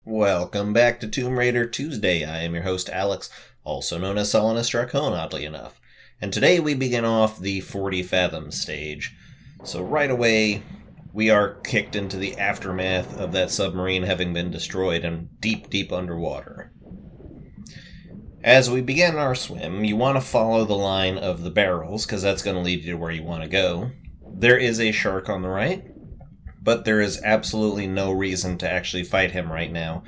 Welcome back to Tomb Raider Tuesday. I am your host, Alex, also known as Solanus Dracone, oddly enough. And today we begin off the 40 Fathoms stage. So right away, we are kicked into the aftermath of that submarine having been destroyed and deep, deep underwater. As we begin our swim, you want to follow the line of the barrels, because that's going to lead you to where you want to go. There is a shark on the right, but there is absolutely no reason to actually fight him right now.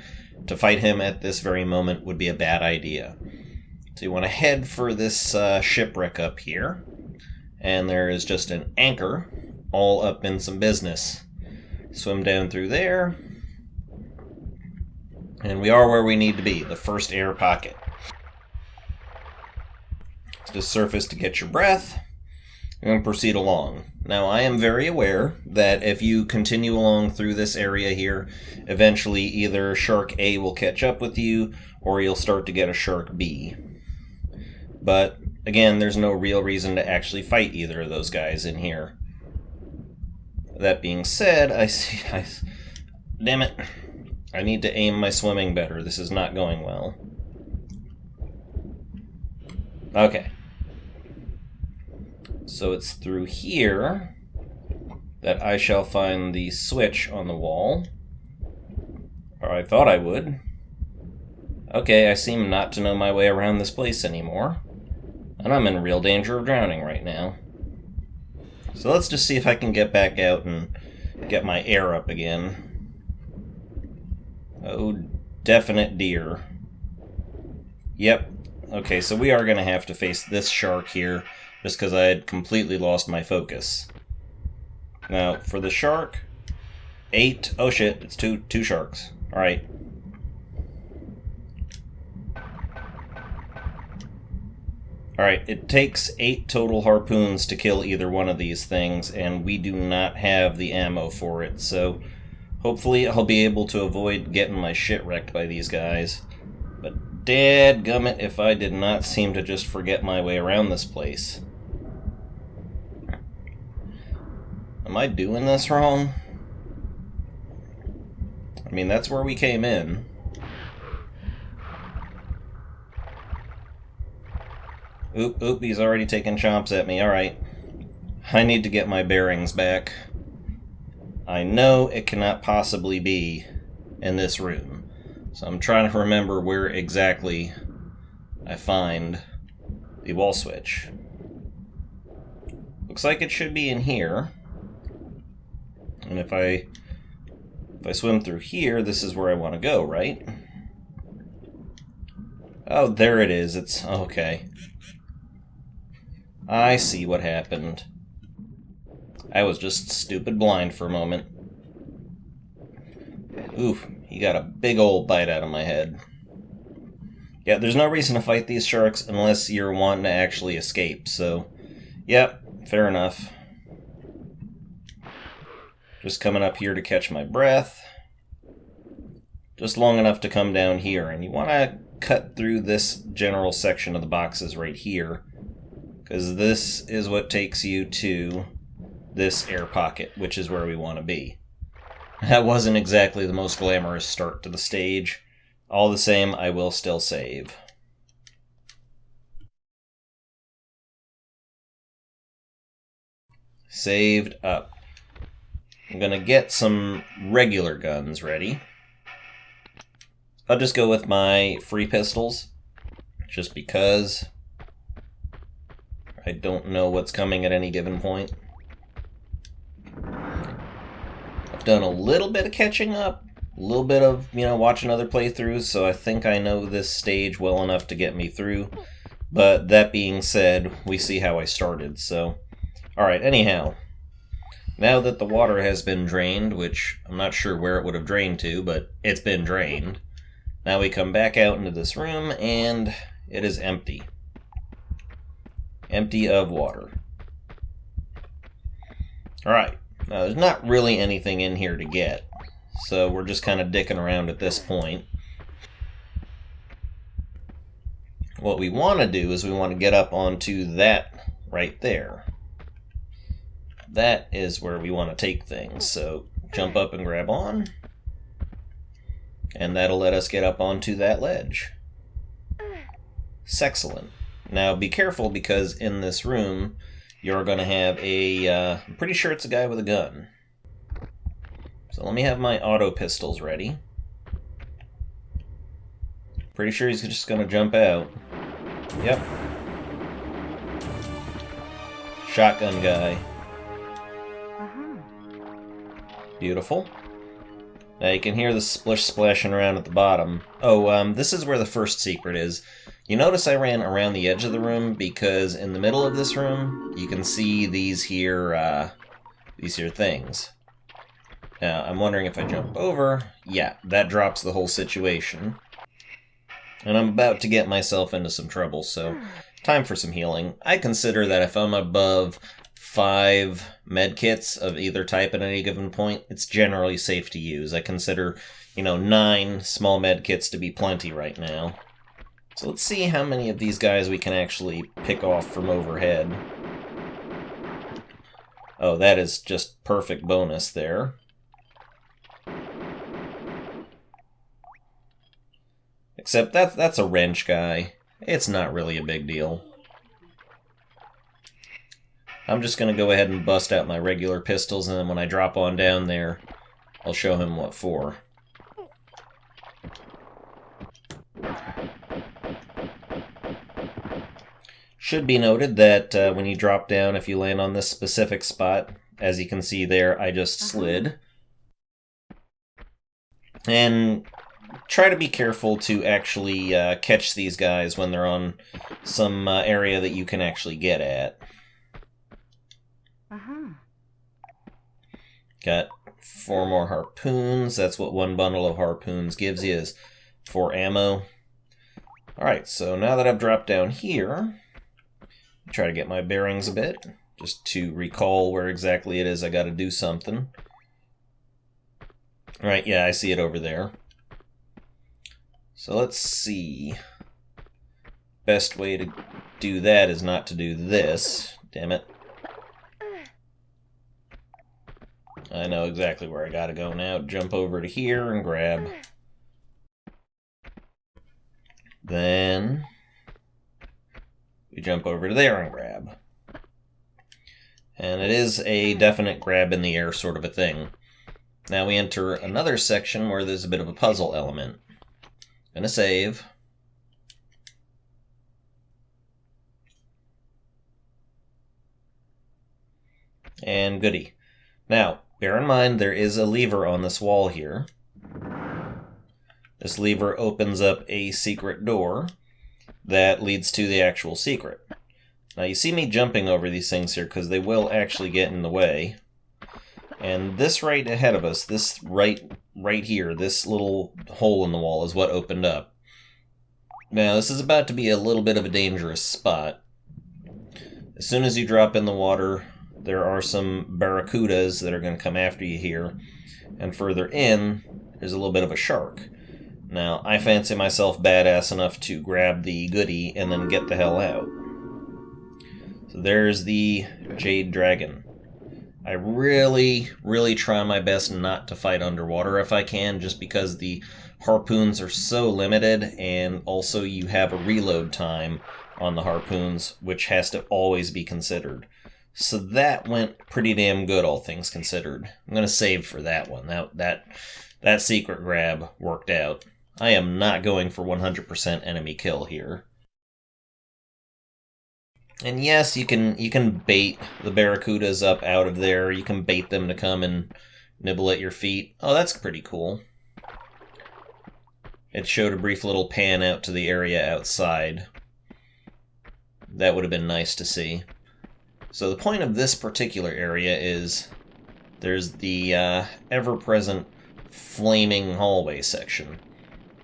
To fight him at this very moment would be a bad idea. So you want to head for this shipwreck up here, and there is just an anchor all up in some business. Swim down through there, and we are where we need to be, the first air pocket. Just surface to get your breath, and proceed along. Now, I am very aware that if you continue along through this area here, eventually either Shark A will catch up with you, or you'll start to get a Shark B. But, again, there's no real reason to actually fight either of those guys in here. That being said, damn it. I need to aim my swimming better. This is not going well. Okay. So it's through here that I shall find the switch on the wall. Or I thought I would. Okay, I seem not to know my way around this place anymore. And I'm in real danger of drowning right now. So let's just see if I can get back out and get my air up again. Oh, definite deer. Yep. Okay, so we are going to have to face this shark here, just because I had completely lost my focus. Now, for the shark, 8... Oh shit, it's two sharks. Alright. Alright, it takes 8 total harpoons to kill either one of these things, and we do not have the ammo for it, so hopefully I'll be able to avoid getting my shit wrecked by these guys. But dadgummit if I did not seem to just forget my way around this place. Am I doing this wrong? I mean, that's where we came in. Oop, he's already taking chomps at me. Alright. I need to get my bearings back. I know it cannot possibly be in this room. So I'm trying to remember where exactly I find the wall switch. Looks like it should be in here. And if I swim through here, this is where I want to go, right? Oh, there it is. It's okay. I see what happened. I was just stupid blind for a moment. Oof, he got a big old bite out of my head. Yeah, there's no reason to fight these sharks unless you're wanting to actually escape, so... Yep, fair enough. Just coming up here to catch my breath. Just long enough to come down here. And you want to cut through this general section of the boxes right here, because this is what takes you to this air pocket, which is where we want to be. That wasn't exactly the most glamorous start to the stage. All the same, I will still save. Saved up. I'm gonna get some regular guns ready. I'll just go with my free pistols, just because I don't know what's coming at any given point. I've done a little bit of catching up, a little bit of, watching other playthroughs, so I think I know this stage well enough to get me through. But that being said, we see how I started, so... Alright, anyhow. Now that the water has been drained, which I'm not sure where it would have drained to, but it's been drained. Now we come back out into this room, and it is empty. Empty of water. Alright, now there's not really anything in here to get, so we're just kind of dicking around at this point. What we want to do is we want to get up onto that right there. That is where we want to take things, so jump up and grab on. And that'll let us get up onto that ledge. Excellent. Now be careful, because in this room you're going to have I'm pretty sure it's a guy with a gun. So let me have my auto pistols ready. Pretty sure he's just going to jump out. Yep. Shotgun guy. Beautiful. Now you can hear the splish splashing around at the bottom. Oh, this is where the first secret is. You notice I ran around the edge of the room because in the middle of this room you can see these here things. Now I'm wondering if I jump over. Yeah, that drops the whole situation. And I'm about to get myself into some trouble, so time for some healing. I consider that if I'm above 5 medkits of either type at any given point, it's generally safe to use. I consider, 9 small medkits to be plenty right now. So let's see how many of these guys we can actually pick off from overhead. Oh, that is just perfect bonus there. Except that's a wrench guy. It's not really a big deal. I'm just going to go ahead and bust out my regular pistols, and then when I drop on down there, I'll show him what for. Should be noted that when you drop down, if you land on this specific spot, as you can see there, I just slid. And try to be careful to actually catch these guys when they're on some area that you can actually get at. Got 4 more harpoons. That's what 1 bundle of harpoons gives you, is 4 ammo. Alright, so now that I've dropped down here, try to get my bearings a bit, just to recall where exactly it is I gotta do something. Alright, yeah, I see it over there. So let's see. Best way to do that is not to do this. Damn it. I know exactly where I gotta go now. Jump over to here and grab. Then we jump over to there and grab. And it is a definite grab in the air sort of a thing. Now we enter another section where there's a bit of a puzzle element. Gonna save. And goody. Now, bear in mind there is a lever on this wall here. This lever opens up a secret door that leads to the actual secret. Now you see me jumping over these things here because they will actually get in the way. And this right ahead of us, this right here, this little hole in the wall is what opened up. Now this is about to be a little bit of a dangerous spot. As soon as you drop in the water, there are some barracudas that are going to come after you here. And further in, there's a little bit of a shark. Now, I fancy myself badass enough to grab the goodie and then get the hell out. So there's the Jade Dragon. I really, really try my best not to fight underwater if I can, just because the harpoons are so limited, and also you have a reload time on the harpoons, which has to always be considered. So that went pretty damn good, all things considered. I'm going to save for that one. That secret grab worked out. I am not going for 100% enemy kill here. And yes, you can bait the barracudas up out of there. You can bait them to come and nibble at your feet. Oh, that's pretty cool. It showed a brief little pan out to the area outside. That would have been nice to see. So the point of this particular area is there's the ever-present flaming hallway section.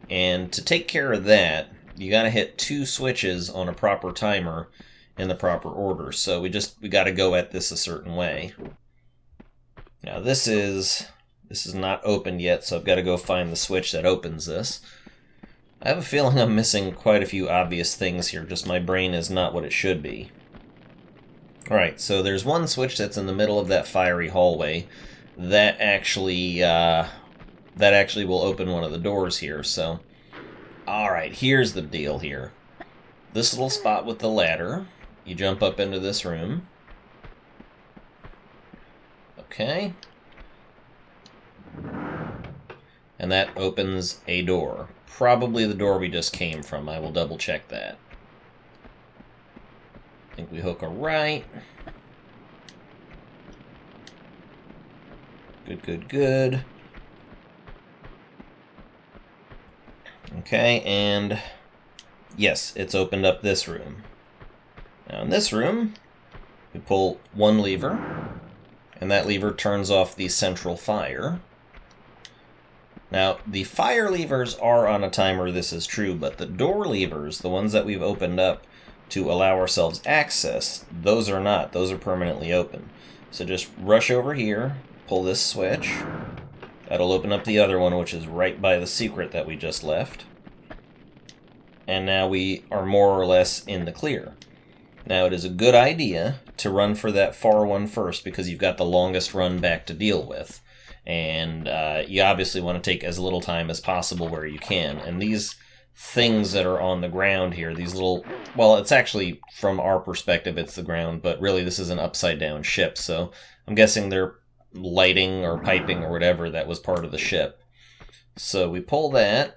And to take care of that, you gotta hit 2 switches on a proper timer in the proper order. So we gotta go at this a certain way. Now this is not opened yet, so I've got to go find the switch that opens this. I have a feeling I'm missing quite a few obvious things here, just my brain is not what it should be. Alright, so there's one switch that's in the middle of that fiery hallway that actually that actually will open one of the doors here, so... Alright, here's the deal here. This little spot with the ladder, you jump up into this room. Okay. And that opens a door. Probably the door we just came from. I will double check that. I think we hook a right. Good, good, good. Okay, and yes, it's opened up this room. Now in this room, we pull one lever, and that lever turns off the central fire. Now, the fire levers are on a timer, this is true, but the door levers, the ones that we've opened up to allow ourselves access, those are not. Those are permanently open. So just rush over here, pull this switch. That'll open up the other one, which is right by the secret that we just left. And now we are more or less in the clear. Now, it is a good idea to run for that far one first, because you've got the longest run back to deal with. And you obviously want to take as little time as possible where you can. And these things that are on the ground here, these little... Well, it's actually, from our perspective, it's the ground, but really this is an upside-down ship, so I'm guessing they're lighting or piping or whatever that was part of the ship. So we pull that,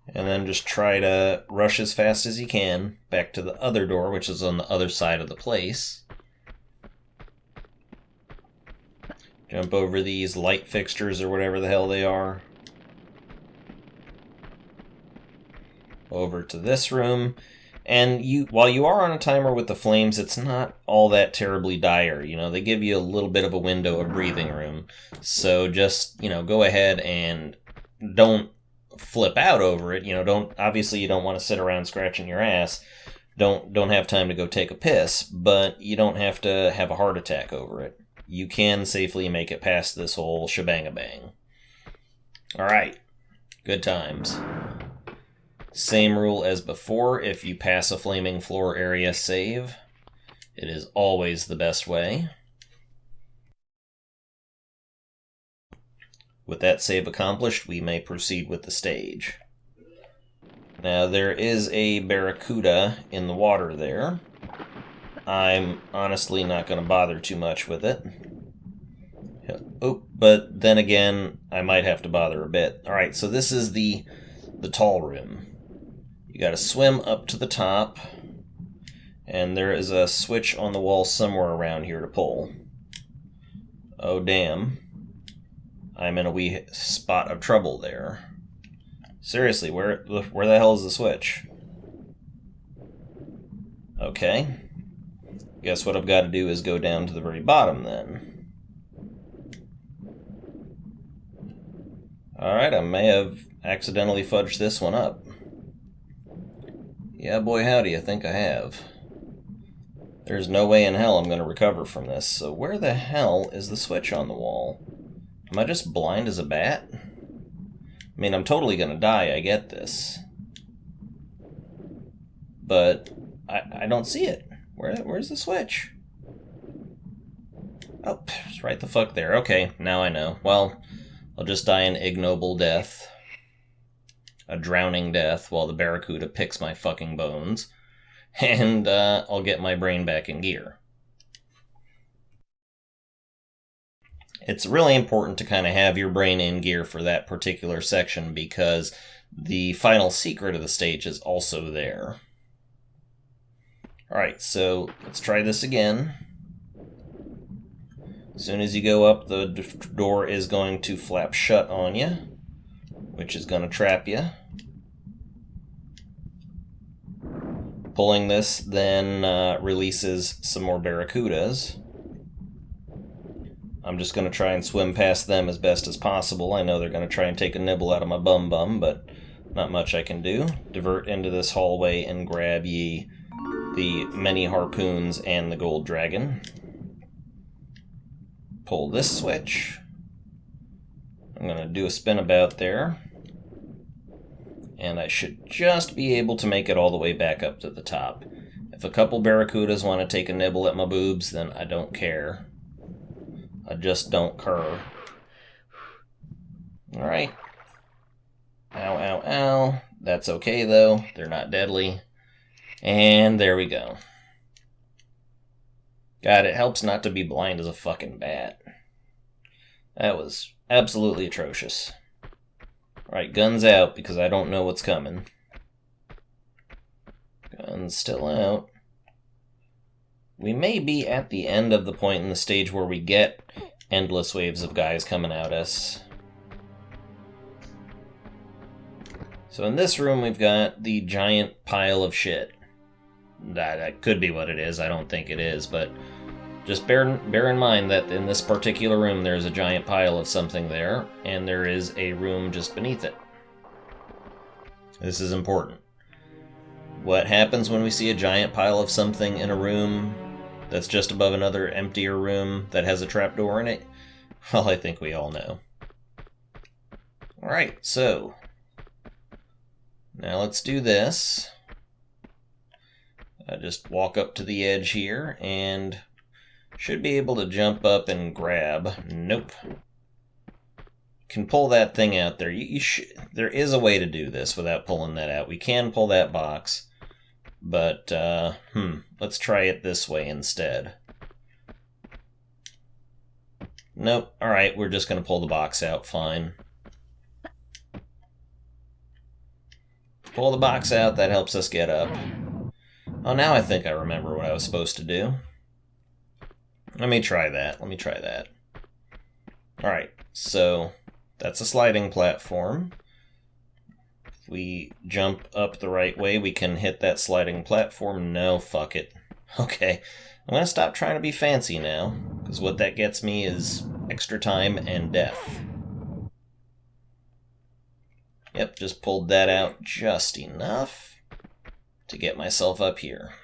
and then just try to rush as fast as you can back to the other door, which is on the other side of the place. Jump over these light fixtures or whatever the hell they are. Over to this room. And while you are on a timer with the flames, it's not all that terribly dire. You know, they give you a little bit of a window of breathing room. So just, go ahead and don't flip out over it. Obviously you don't want to sit around scratching your ass. Don't have time to go take a piss, but you don't have to have a heart attack over it. You can safely make it past this whole shebang-a-bang. Alright, good times. Same rule as before, if you pass a flaming floor area, save. It is always the best way. With that save accomplished, we may proceed with the stage. Now, there is a barracuda in the water there. I'm honestly not going to bother too much with it. Oh, but then again, I might have to bother a bit. Alright, so this is the tall room. You gotta swim up to the top, and there is a switch on the wall somewhere around here to pull. Oh, damn. I'm in a wee spot of trouble there. Seriously, where the hell is the switch? Okay. Guess what I've got to do is go down to the very bottom then. Alright, I may have accidentally fudged this one up. Yeah, boy howdy, I think I have. There's no way in hell I'm going to recover from this, so where the hell is the switch on the wall? Am I just blind as a bat? I mean, I'm totally going to die, I get this. But I don't see it. Where's the switch? Oh, it's right the fuck there. Okay, now I know. Well, I'll just die an ignoble death. A drowning death while the barracuda picks my fucking bones. And I'll get my brain back in gear. It's really important to kind of have your brain in gear for that particular section because the final secret of the stage is also there. Alright, so let's try this again. As soon as you go up, the door is going to flap shut on you, which is going to trap you. Pulling this then releases some more barracudas. I'm just going to try and swim past them as best as possible. I know they're going to try and take a nibble out of my bum, but not much I can do. Divert into this hallway and grab ye the many harpoons and the gold dragon. Pull this switch. I'm going to do a spin about there. And I should just be able to make it all the way back up to the top. If a couple barracudas want to take a nibble at my boobs, then I don't care. I just don't care. Alright. Ow, ow, ow. That's okay, though. They're not deadly. And there we go. God, it helps not to be blind as a fucking bat. That was absolutely atrocious. Alright, guns out, because I don't know what's coming. Guns still out. We may be at the end of the point in the stage where we get endless waves of guys coming at us. So in this room we've got the giant pile of shit. That could be what it is, I don't think it is, but just bear in mind that in this particular room there's a giant pile of something there, and there is a room just beneath it. This is important. What happens when we see a giant pile of something in a room that's just above another emptier room that has a trapdoor in it? Well, I think we all know. Alright, so now let's do this. I just walk up to the edge here and should be able to jump up and grab. Nope. Can pull that thing out there. There is a way to do this without pulling that out. We can pull that box, but let's try it this way instead. Nope. Alright, we're just going to pull the box out. Fine. Pull the box out, that helps us get up. Oh, now I think I remember what I was supposed to do. Let me try that. Alright, so that's a sliding platform. If we jump up the right way, we can hit that sliding platform. No, fuck it. Okay, I'm gonna stop trying to be fancy now, because what that gets me is extra time and death. Yep, just pulled that out just enough to get myself up here.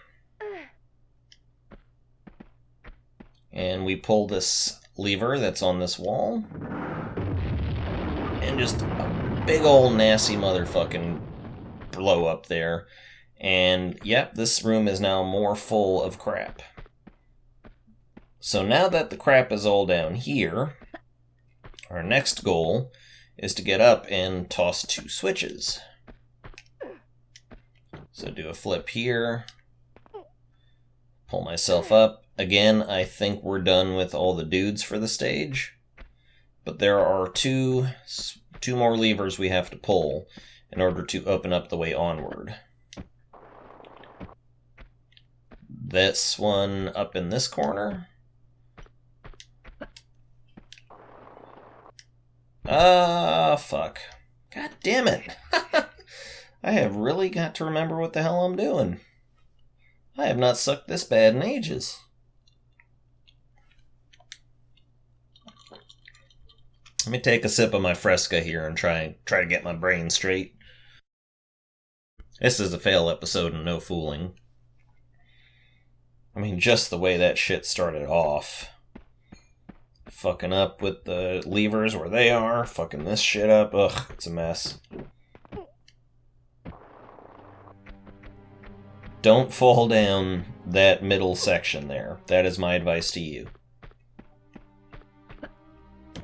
And we pull this lever that's on this wall, and just a big old nasty motherfucking blow up there. And yep, this room is now more full of crap. So now that the crap is all down here, our next goal is to get up and toss 2 switches. So do a flip here, pull myself up. Again, I think we're done with all the dudes for the stage, but there are two more levers we have to pull in order to open up the way onward. This one up in this corner. Fuck. God damn it. I have really got to remember what the hell I'm doing. I have not sucked this bad in ages. Let me take a sip of my Fresca here and try to get my brain straight. This is a fail episode and no fooling. I mean, just the way that shit started off. Fucking up with the levers where they are, fucking this shit up. Ugh, it's a mess. Don't fall down that middle section there. That is my advice to you.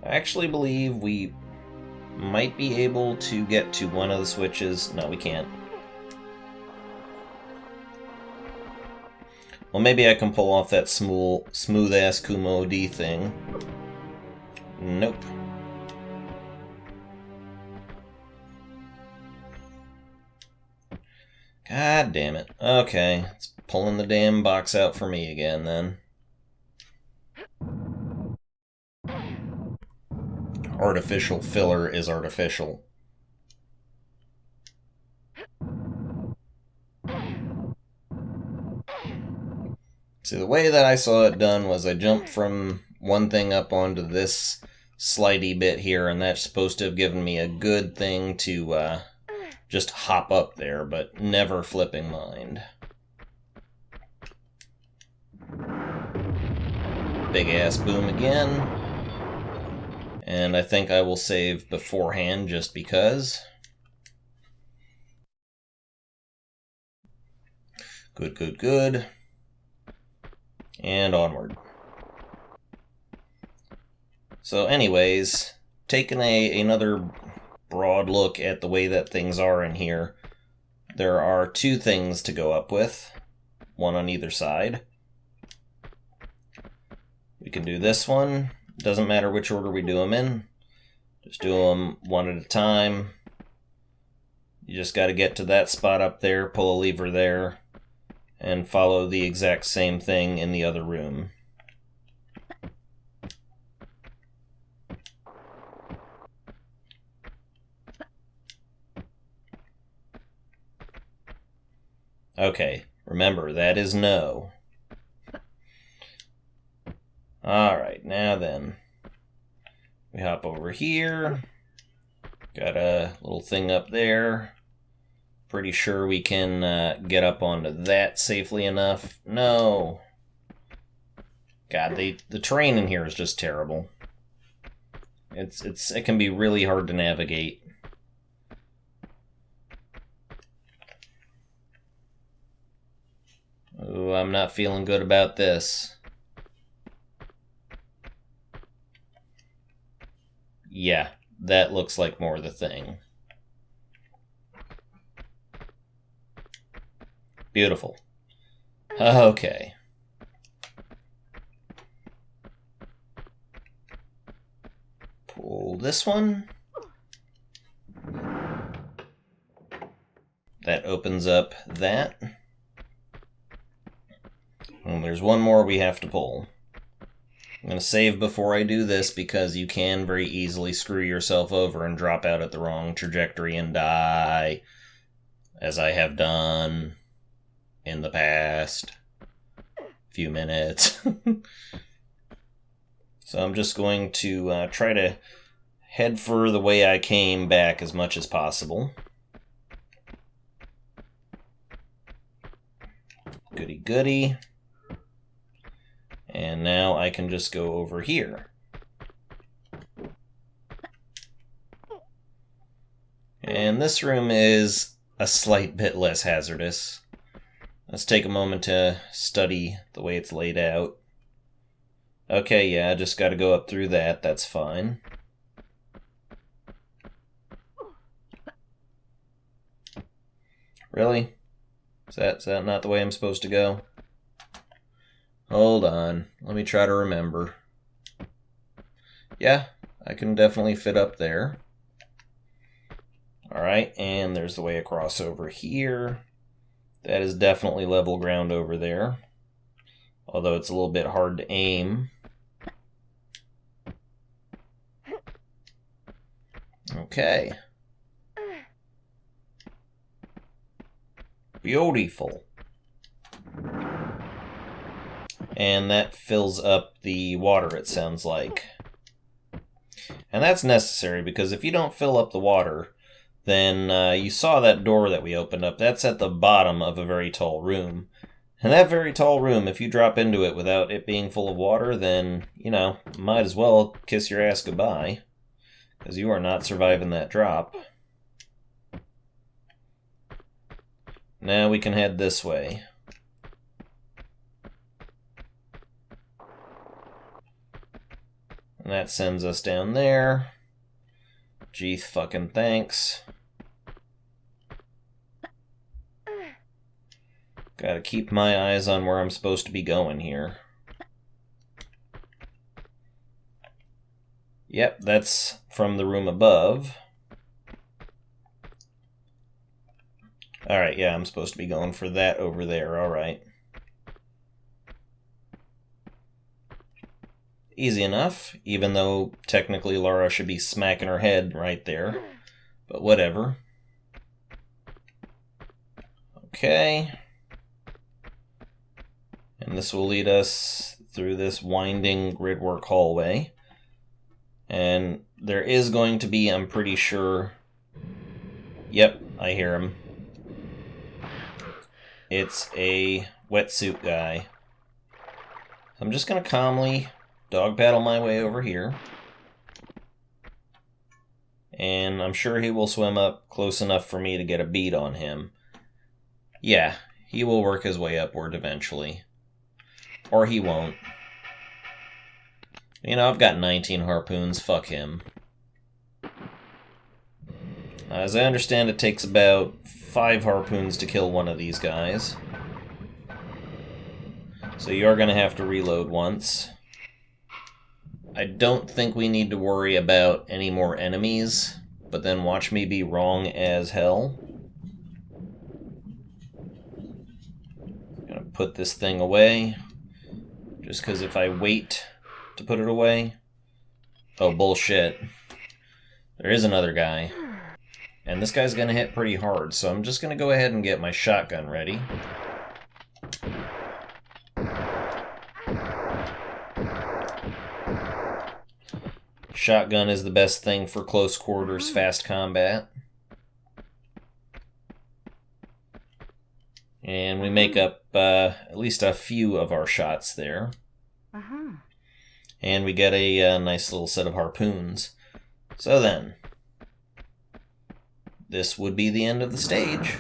I actually believe we might be able to get to one of the switches. No, we can't. Well, maybe I can pull off that smooth-ass Kumo D thing. Nope. God damn it. Okay, it's pulling the damn box out for me again, then. Artificial filler is artificial. See, the way that I saw it done was I jumped from one thing up onto this slidey bit here, and that's supposed to have given me a good thing to just hop up there, but never flipping mind. Big ass boom again. And I think I will save beforehand just because. Good, good, good. And onward. So anyways, taking another broad look at the way that things are in here, there are two things to go up with, one on either side. We can do this one. Doesn't matter which order we do them in. Just do them one at a time. You just got to get to that spot up there, pull a lever there, and follow the exact same thing in the other room. Okay, remember, that is no. Alright, now then. We hop over here. Got a little thing up there. Pretty sure we can get up onto that safely enough. No. God, the terrain in here is just terrible. It can be really hard to navigate. Ooh, I'm not feeling good about this. Yeah, that looks like more the thing. Beautiful. Okay. Pull this one. That opens up that. And there's one more we have to pull. I'm going to save before I do this because you can very easily screw yourself over and drop out at the wrong trajectory and die, as I have done in the past few minutes. So I'm just going to try to head for the way I came back as much as possible. Goody goody. And now I can just go over here. And this room is a slight bit less hazardous. Let's take a moment to study the way it's laid out. Okay, yeah, I just gotta go up through that, that's fine. Really? Is that not the way I'm supposed to go? Hold on, let me try to remember. Yeah, I can definitely fit up there. Alright, and there's the way across over here. That is definitely level ground over there. Although it's a little bit hard to aim. Okay. Beautiful. And that fills up the water, it sounds like. And that's necessary, because if you don't fill up the water, then you saw that door that we opened up. That's at the bottom of a very tall room. And that very tall room, if you drop into it without it being full of water, then, you know, might as well kiss your ass goodbye. Because you are not surviving that drop. Now we can head this way. And that sends us down there. Gee fucking thanks. Gotta keep my eyes on where I'm supposed to be going here. Yep, that's from the room above. Alright, yeah, I'm supposed to be going for that over there, alright. Easy enough, even though technically Laura should be smacking her head right there. But whatever. Okay. And this will lead us through this winding gridwork hallway. And there is going to be, I'm pretty sure... Yep, I hear him. It's a wetsuit guy. So I'm just going to calmly dog paddle my way over here. And I'm sure he will swim up close enough for me to get a bead on him. Yeah, he will work his way upward eventually. Or he won't. You know, I've got 19 harpoons, fuck him. As I understand, it takes about 5 harpoons to kill one of these guys. So you are going to have to reload once. I don't think we need to worry about any more enemies, but then watch me be wrong as hell. I'm going to put this thing away, just because if I wait to put it away... Oh, bullshit. There is another guy. And this guy's going to hit pretty hard, so I'm just going to go ahead and get my shotgun ready. Shotgun is the best thing for close quarters, fast combat. And we make up at least a few of our shots there. And we get a nice little set of harpoons. So then, this would be the end of the stage.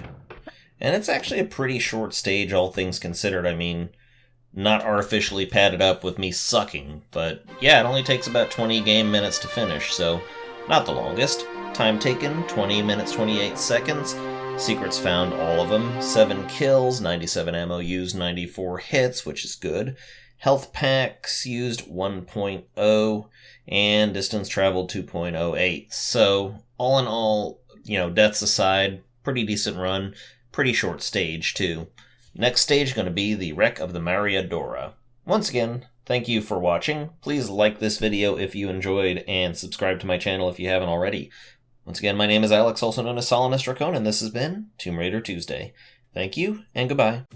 And it's actually a pretty short stage, all things considered. I mean, not artificially padded up with me sucking, but yeah, it only takes about 20 game minutes to finish, so not the longest. Time taken, 20 minutes, 28 seconds. Secrets found, all of them. 7 kills, 97 ammo used, 94 hits, which is good. Health packs used 1.0, and distance traveled 2.08. So, all in all, you know, deaths aside, pretty decent run, pretty short stage, too. Next stage going to be the wreck of the Mariadora. Once again, thank you for watching. Please like this video if you enjoyed, and subscribe to my channel if you haven't already. Once again, my name is Alex, also known as Solanus Dracon, and this has been Tomb Raider Tuesday. Thank you, and goodbye.